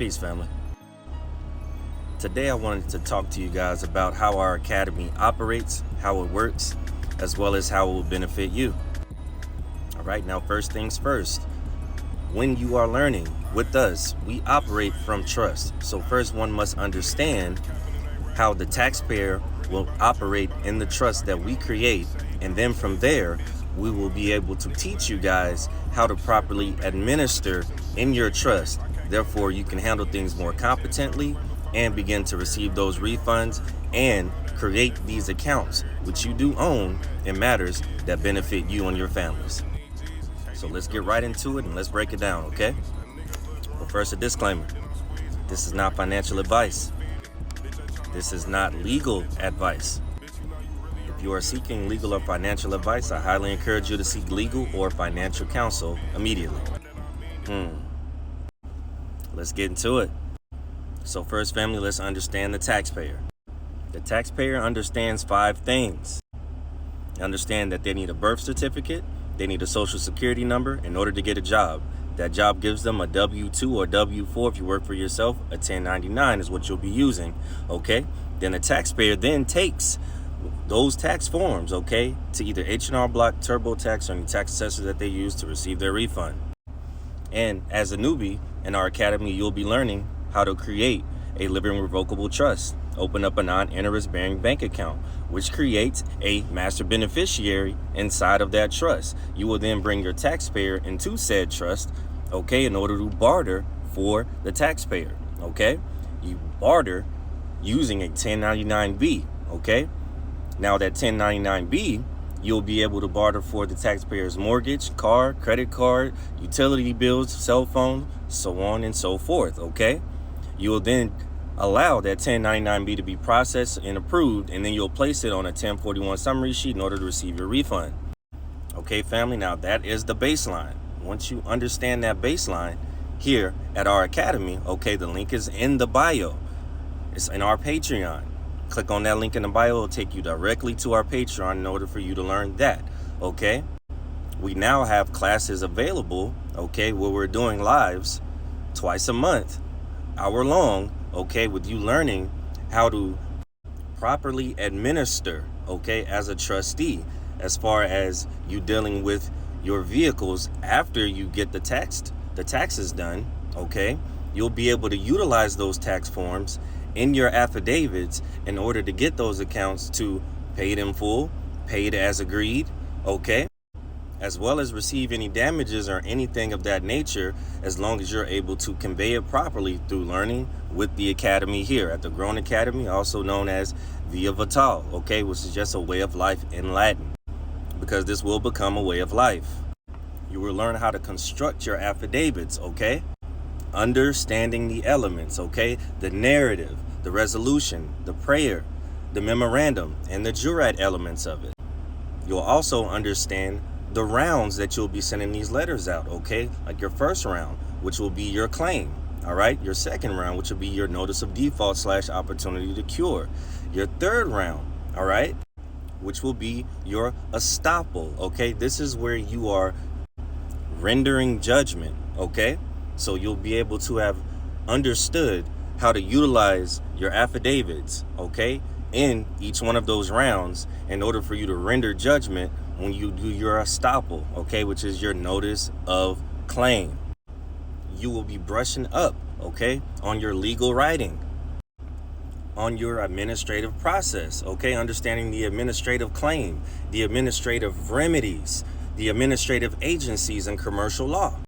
Peace, family. Today I wanted to talk to you guys about how our academy operates, how it works, as well as how it will benefit you. All right, now first things first. When you are learning with us, we operate from trust. So first one must understand how the taxpayer will operate in the trust that we create. And then from there, we will be able to teach you guys how to properly administer in your trust. Therefore, you can handle things more competently and begin to receive those refunds and create these accounts, which you do own in matters that benefit you and your families. So let's get right into it and let's break it down, okay? Well, first, a disclaimer. This is not financial advice. This is not legal advice. If you are seeking legal or financial advice, I highly encourage you to seek legal or financial counsel immediately. Let's get into it. So first, family, let's understand the taxpayer. The taxpayer understands 5 things. Understand that they need a birth certificate, they need a social security number in order to get a job. That job gives them a W-2 or W-4 if you work for yourself. A 1099 is what you'll be using, okay? Then the taxpayer then takes those tax forms, okay, to either H&R Block, TurboTax, or any tax assessor that they use to receive their refund. And as a newbie in our academy, you'll be learning how to create a living revocable trust. Open up a non-interest bearing bank account, which creates a master beneficiary inside of that trust. You will then bring your taxpayer into said trust, okay, in order to barter for the taxpayer, okay? You barter using a 1099-B, okay? Now that 1099-B, you'll be able to barter for the taxpayer's mortgage, car, credit card, utility bills, cell phone, so on and so forth, okay? You will then allow that 1099-B to be processed and approved, and then you'll place it on a 1041 summary sheet in order to receive your refund. Okay, family, now that is the baseline. Once you understand that baseline here at our academy, okay, the link is in the bio. It's in our Patreon. Click on that link in the bio. It'll take you directly to our Patreon in order for you to learn that, okay? We now have classes available, okay, where we're doing lives twice a month, hour long, okay, with you learning how to properly administer, okay, as a trustee, as far as you dealing with your vehicles after you get the taxes done, okay? You'll be able to utilize those tax forms in your affidavits in order to get those accounts to paid in full, paid as agreed, okay? As well as receive any damages or anything of that nature, as long as you're able to convey it properly through learning with the academy here at the Grown Academy, also known as Via Vital, okay, which is just a way of life in Latin, because this will become a way of life. You will learn how to construct your affidavits, okay? Understanding the elements, okay? The narrative, the resolution, the prayer, the memorandum, and the jurat elements of it. You'll also understand the rounds that you'll be sending these letters out, okay? Like your first round, which will be your claim, all right? Your second round, which will be your notice of default / opportunity to cure. Your third round, all right? Which will be your estoppel, okay? This is where you are rendering judgment, okay? So you'll be able to have understood how to utilize your affidavits, okay, in each one of those rounds in order for you to render judgment when you do your estoppel, okay, which is your notice of claim. You will be brushing up, okay, on your legal writing, on your administrative process, okay, understanding the administrative claim, the administrative remedies, the administrative agencies, and commercial law.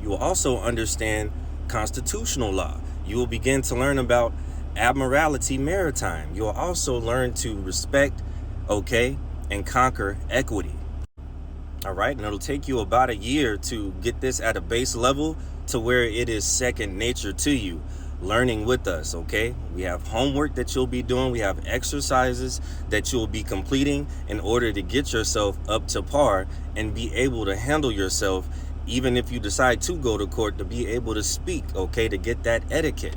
You will also understand constitutional law. You will begin to learn about admiralty maritime. You will also learn to respect, okay, and conquer equity. All right, and it'll take you about a year to get this at a base level to where it is second nature to you, learning with us, okay? We have homework that you'll be doing. We have exercises that you'll be completing in order to get yourself up to par and be able to handle yourself, even if you decide to go to court, to be able to speak, okay, to get that etiquette.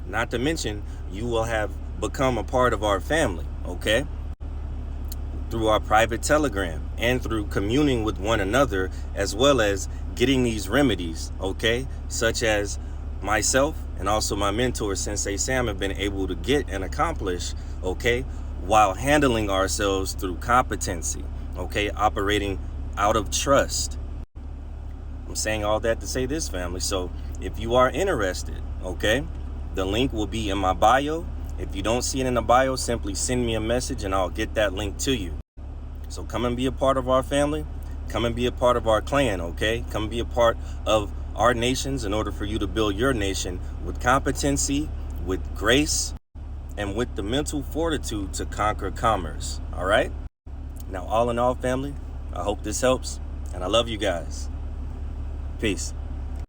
Not to mention, you will have become a part of our family, okay? Through our private Telegram and through communing with one another, as well as getting these remedies, okay? Such as myself and also my mentor, Sensei Sam, have been able to get and accomplish, okay, while handling ourselves through competency, okay, operating out of trust. I'm saying all that to say this, family. So if you are interested, okay, the link will be in my bio. If you don't see it in the bio, simply send me a message and I'll get that link to you. So come and be a part of our family. Come and be a part of our clan, okay? Come and be a part of our nations in order for you to build your nation with competency, with grace, and with the mental fortitude to conquer commerce, all right? Now, all in all, family, I hope this helps, and I love you guys. Peace.